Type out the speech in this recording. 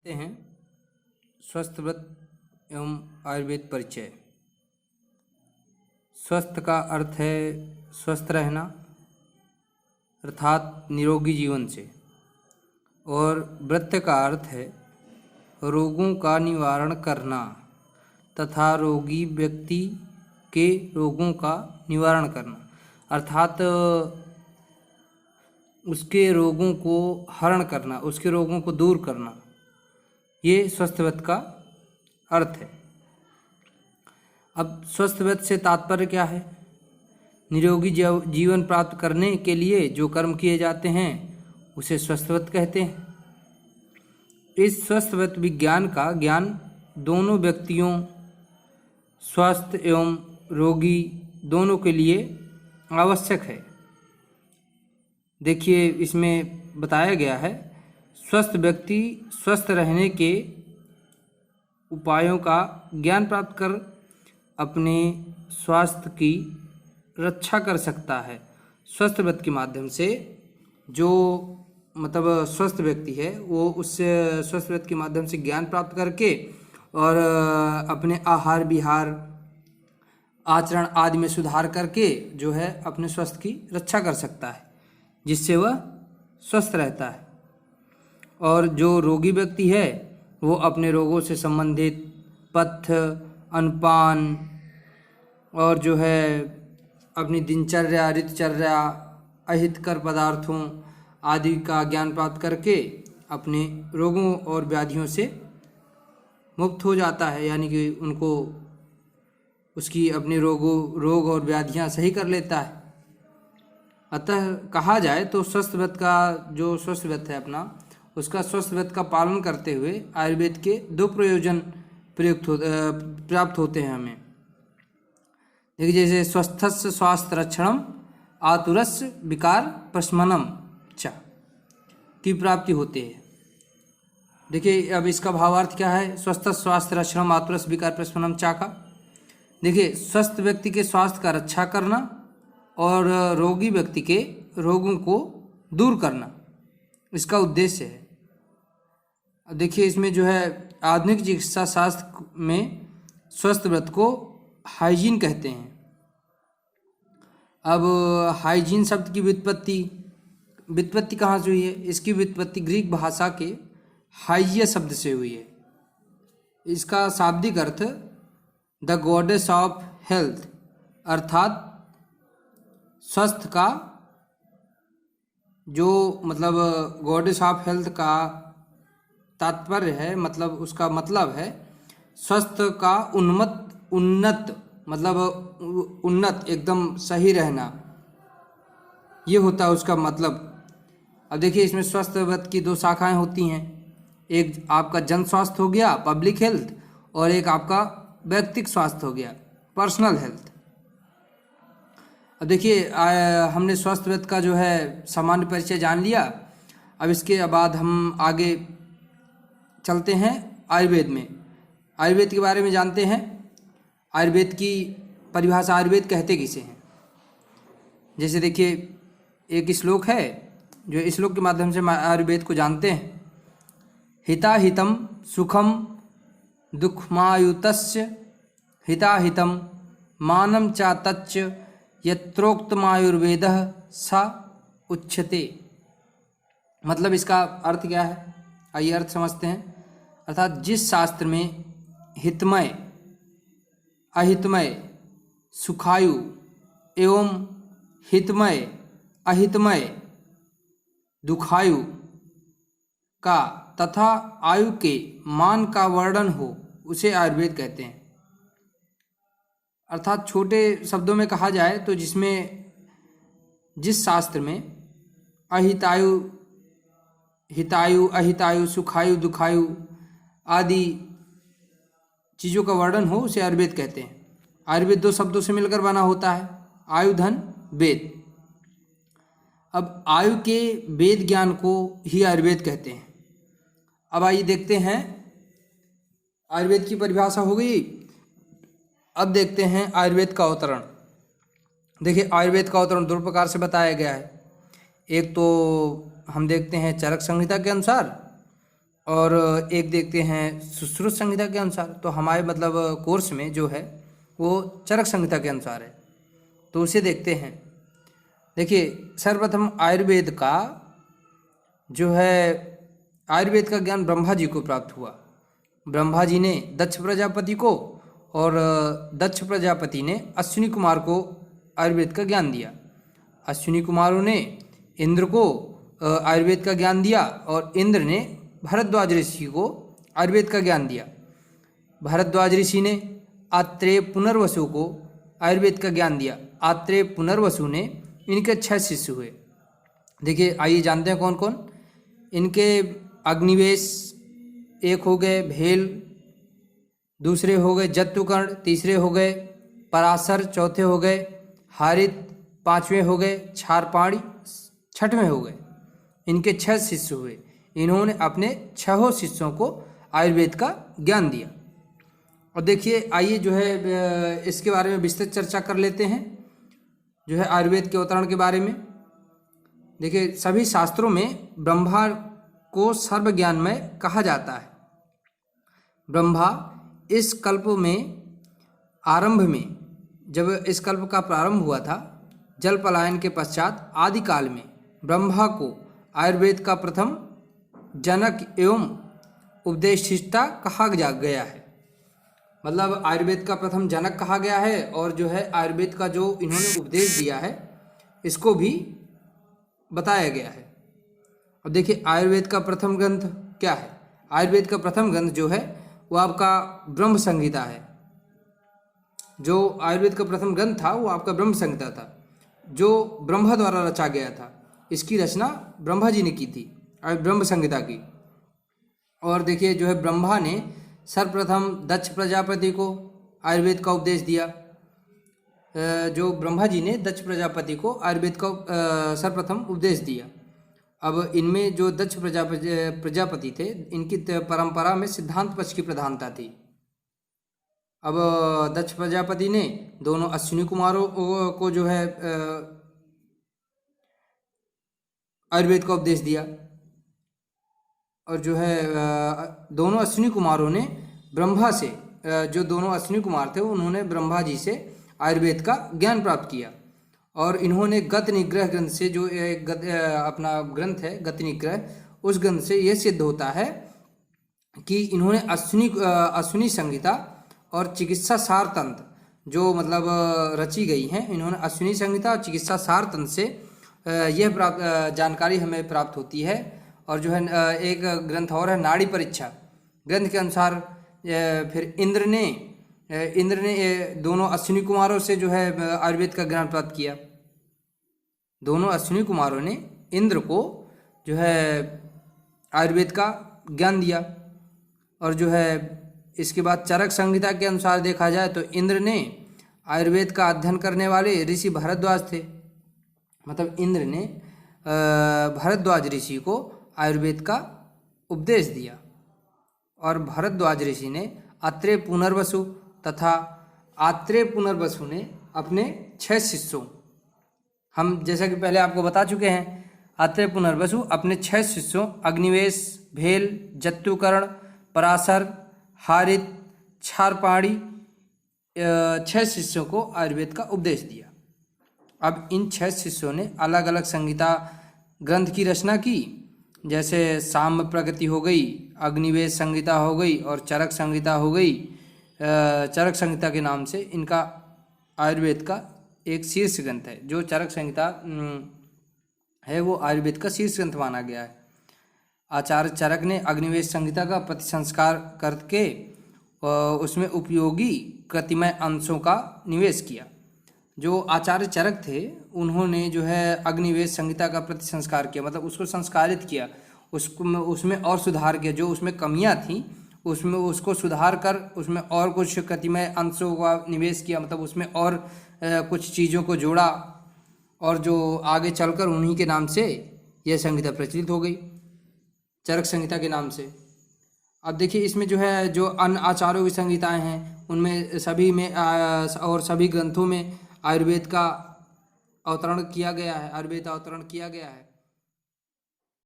हैं स्वस्थ व्रत एवं आयुर्वेद परिचय। स्वस्थ का अर्थ है स्वस्थ रहना अर्थात निरोगी जीवन से, और व्रत का अर्थ है रोगों का निवारण करना तथा रोगी व्यक्ति के रोगों का निवारण करना, अर्थात उसके रोगों को हरण करना, उसके रोगों को दूर करना। ये स्वस्थ व्रत का अर्थ है। अब स्वस्थ व्रत से तात्पर्य क्या है? निरोगी जीवन प्राप्त करने के लिए जो कर्म किए जाते हैं उसे स्वस्थ व्रत कहते हैं। इस स्वस्थ व्रत विज्ञान का ज्ञान दोनों व्यक्तियों, स्वस्थ एवं रोगी दोनों के लिए आवश्यक है। देखिए, इसमें बताया गया है स्वस्थ व्यक्ति स्वस्थ रहने के उपायों का ज्ञान प्राप्त कर अपने स्वास्थ्य की रक्षा कर सकता है। स्वस्थ व्रत के माध्यम से जो स्वस्थ व्यक्ति है वो उस स्वस्थ व्रत के माध्यम से ज्ञान प्राप्त करके और अपने आहार विहार आचरण आदि में सुधार करके जो है अपने स्वास्थ्य की रक्षा कर सकता है, जिससे वह स्वस्थ रहता है। और जो रोगी व्यक्ति है वो अपने रोगों से संबंधित पथ्य, अन्नपान और जो है अपनी दिनचर्या, ऋतुचर्या, अहितकर पदार्थों आदि का ज्ञान प्राप्त करके अपने रोगों और व्याधियों से मुक्त हो जाता है, यानी कि उनको उसकी अपने रोग और व्याधियां सही कर लेता है। अतः कहा जाए तो स्वस्थ व्रत का जो स्वस्थ व्रत है अपना, उसका स्वस्थ व्रत का पालन करते हुए आयुर्वेद के दो प्रयोजन प्राप्त होते हैं हमें। देखिए, जैसे स्वस्थस्य स्वास्थ्य रक्षणम आतुरस्य विकार प्रशमनम च की प्राप्ति होती है। देखिए, अब इसका भावार्थ क्या है? स्वस्थ स्वास्थ्य रक्षणम आतुरस्य विकार प्रशमनम चा का, देखिए, स्वस्थ व्यक्ति के स्वास्थ्य का रक्षा करना और रोगी व्यक्ति के रोगों को दूर करना, इसका उद्देश्य है। अब देखिए, इसमें जो है आधुनिक चिकित्सा शास्त्र में स्वस्थ व्रत को हाइजीन कहते हैं। अब हाइजीन शब्द की व्युत्पत्ति कहाँ से हुई है? इसकी व्युत्पत्ति ग्रीक भाषा के हाइजिया शब्द से हुई है। इसका शाब्दिक earth the goddess of health, अर्थात स्वस्थ का जो गॉडेस ऑफ हेल्थ का तात्पर्य है, उसका मतलब है स्वस्थ का उन्नत एकदम सही रहना, ये होता है उसका मतलब। अब देखिए, इसमें स्वस्थ व्रत की दो शाखाएं होती हैं। एक आपका जन स्वास्थ्य हो गया, पब्लिक हेल्थ, और एक आपका व्यक्तिगत स्वास्थ्य हो गया, पर्सनल हेल्थ। अब देखिए, हमने स्वस्थ व्रत का जो है सामान्य परिचय जान लिया। अब इसके बाद हम आगे चलते हैं आयुर्वेद में। आयुर्वेद के बारे में जानते हैं। आयुर्वेद की परिभाषा, आयुर्वेद कहते किसे हैं? जैसे देखिए, एक श्लोक है, जो इस श्लोक के माध्यम से आयुर्वेद को जानते हैं। हिताहितम सुखम दुःखमायुतस्य हिताहितम मानं चातच्च यत्रोक्तमायुर्वेदः सा उच्यते। मतलब इसका अर्थ क्या है? आइए अर्थ समझते हैं। अर्थात जिस शास्त्र में हितमय, अहितमय, सुखायु एवं हितमय, अहितमय, दुखायु का तथा आयु के मान का वर्णन हो, उसे आयुर्वेद कहते हैं। अर्थात छोटे शब्दों में कहा जाए तो जिस शास्त्र में अहितायु, हितायु, अहितायु, सुखायु, दुखायु आदि चीज़ों का वर्णन हो, उसे आयुर्वेद कहते हैं। आयुर्वेद दो शब्दों से मिलकर बना होता है, आयु धन वेद। अब आयु के वेद ज्ञान को ही आयुर्वेद कहते हैं। अब आइए देखते हैं, आयुर्वेद की परिभाषा हो गई। अब देखते हैं आयुर्वेद का अवतरण। देखिए, आयुर्वेद का अवतरण दो प्रकार से बताया गया है। एक तो हम देखते हैं चरक संहिता के अनुसार, और एक देखते हैं सुश्रुत संहिता के अनुसार। तो हमारे मतलब कोर्स में जो है वो चरक संहिता के अनुसार है, तो उसे देखते हैं। देखिए सर्वप्रथम आयुर्वेद का जो है, आयुर्वेद का ज्ञान ब्रह्मा जी को प्राप्त हुआ। ब्रह्मा जी ने दक्ष प्रजापति को और दक्ष प्रजापति ने अश्विनी कुमार को आयुर्वेद का ज्ञान दिया। अश्विनी कुमारों ने इंद्र को आयुर्वेद का ज्ञान दिया और इंद्र ने भरद्वाज ऋषि को आयुर्वेद का ज्ञान दिया। भरद्वाज ऋषि ने आत्रेय पुनर्वसु को आयुर्वेद का ज्ञान दिया। आत्रेय पुनर्वसु ने, इनके 6 शिष्य हुए। देखिए आइए जानते हैं कौन कौन। इनके अग्निवेश एक हो गए, भेल दूसरे हो गए, जत्तुकर्ण तीसरे हो गए, पराशर चौथे हो गए, हारित 5वें हो गए, क्षारपाणी 6वें हो गए। इनके 6 शिष्य हुए। इन्होंने अपने 6 शिष्यों को आयुर्वेद का ज्ञान दिया। और देखिए आइए जो है इसके बारे में विस्तृत चर्चा कर लेते हैं, जो है आयुर्वेद के अवतरण के बारे में। देखिए सभी शास्त्रों में ब्रह्मा को सर्व ज्ञानमय कहा जाता है। ब्रह्मा इस कल्प में आरंभ में, जब इस कल्प का प्रारंभ हुआ था, जल पलायन के पश्चात आदिकाल में ब्रह्मा को आयुर्वेद का प्रथम जनक एवं उपदेष्टा कहा गया है। मतलब आयुर्वेद का प्रथम जनक कहा गया है और जो है आयुर्वेद का जो इन्होंने उपदेश दिया है इसको भी बताया गया है। अब देखिए आयुर्वेद का प्रथम ग्रंथ क्या है। आयुर्वेद का प्रथम ग्रंथ जो है वो आपका ब्रह्म संहिता है। जो आयुर्वेद का प्रथम ग्रंथ था वो आपका ब्रह्म संहिता था, जो ब्रह्मा द्वारा रचा गया था। इसकी रचना ब्रह्मा जी ने की थी, ब्रह्म संहिता की। और देखिए जो है ब्रह्मा ने सर्वप्रथम दक्ष प्रजापति को आयुर्वेद का उपदेश दिया। जो ब्रह्मा जी ने दक्ष प्रजापति को आयुर्वेद का सर्वप्रथम उपदेश दिया। अब इनमें जो दक्ष प्रजापति थे, इनकी परंपरा में सिद्धांत पक्ष की प्रधानता थी। अब दक्ष प्रजापति ने दोनों अश्विनी कुमारों को जो है आयुर्वेद का उपदेश दिया। और जो है दोनों अश्विनी कुमारों ने ब्रह्मा से, जो दोनों अश्विनी कुमार थे उन्होंने ब्रह्मा जी से आयुर्वेद का ज्ञान प्राप्त किया। और इन्होंने गत निग्रह ग्रंथ से, जो एक अपना ग्रंथ है गत निग्रह, उस ग्रंथ से यह सिद्ध होता है कि इन्होंने अश्विनी संहिता और चिकित्सा सार तंत्र जो मतलब रची गई हैं, इन्होंने अश्विनी संहिता और चिकित्सा सार तंत्र से यह जानकारी हमें प्राप्त होती है। और जो है एक ग्रंथ और है नाड़ी परीक्षा ग्रंथ के अनुसार फिर इंद्र ने दोनों अश्विनी कुमारों से जो है आयुर्वेद का ज्ञान प्राप्त किया। दोनों अश्विनी कुमारों ने इंद्र को जो है आयुर्वेद का ज्ञान दिया। और जो है इसके बाद चरक संहिता के अनुसार देखा जाए तो इंद्र ने आयुर्वेद का अध्ययन करने वाले ऋषि भरद्वाज थे। मतलब इंद्र ने भरद्वाज ऋषि को आयुर्वेद का उपदेश दिया। और भरद्वाज ऋषि ने आत्रेय पुनर्वसु तथा आत्रेय पुनर्वसु ने अपने 6 शिष्यों, हम जैसा कि पहले आपको बता चुके हैं, आत्रेय पुनर्वसु अपने 6 शिष्यों अग्निवेश, भेल, जत्तुकर्ण, पराशर, हारित, क्षारपाणी 6 शिष्यों को आयुर्वेद का उपदेश दिया। अब इन 6 शिष्यों ने अलग अलग संहिता ग्रंथ की रचना की, जैसे साम्य प्रगति हो गई, अग्निवेश संहिता हो गई और चरक संहिता हो गई। चरक संहिता के नाम से इनका आयुर्वेद का एक शीर्ष ग्रंथ है। जो चरक संहिता है वो आयुर्वेद का शीर्ष ग्रंथ माना गया है। आचार्य चरक ने अग्निवेश संहिता का प्रतिसंस्कार करके उसमें उपयोगी कृतिमय अंशों का निवेश किया। जो आचार्य चरक थे उन्होंने जो है अग्निवेश संहिता का प्रतिसंस्कार किया, मतलब उसको संस्कारित किया, उसमें और सुधार किया। जो उसमें कमियां थीं उसमें उसको सुधार कर उसमें और कुछ कृतिमय अंशों का निवेश किया, मतलब उसमें और कुछ चीज़ों को जोड़ा। और जो आगे चलकर उन्हीं के नाम से यह संहिता प्रचलित हो गई, चरक संहिता के नाम से। अब देखिए इसमें जो है जो अन्य आचार्यों की संहिताएं हैं उनमें सभी में और सभी ग्रंथों में आयुर्वेद का अवतरण किया गया है, आयुर्वेद अवतरण किया गया है।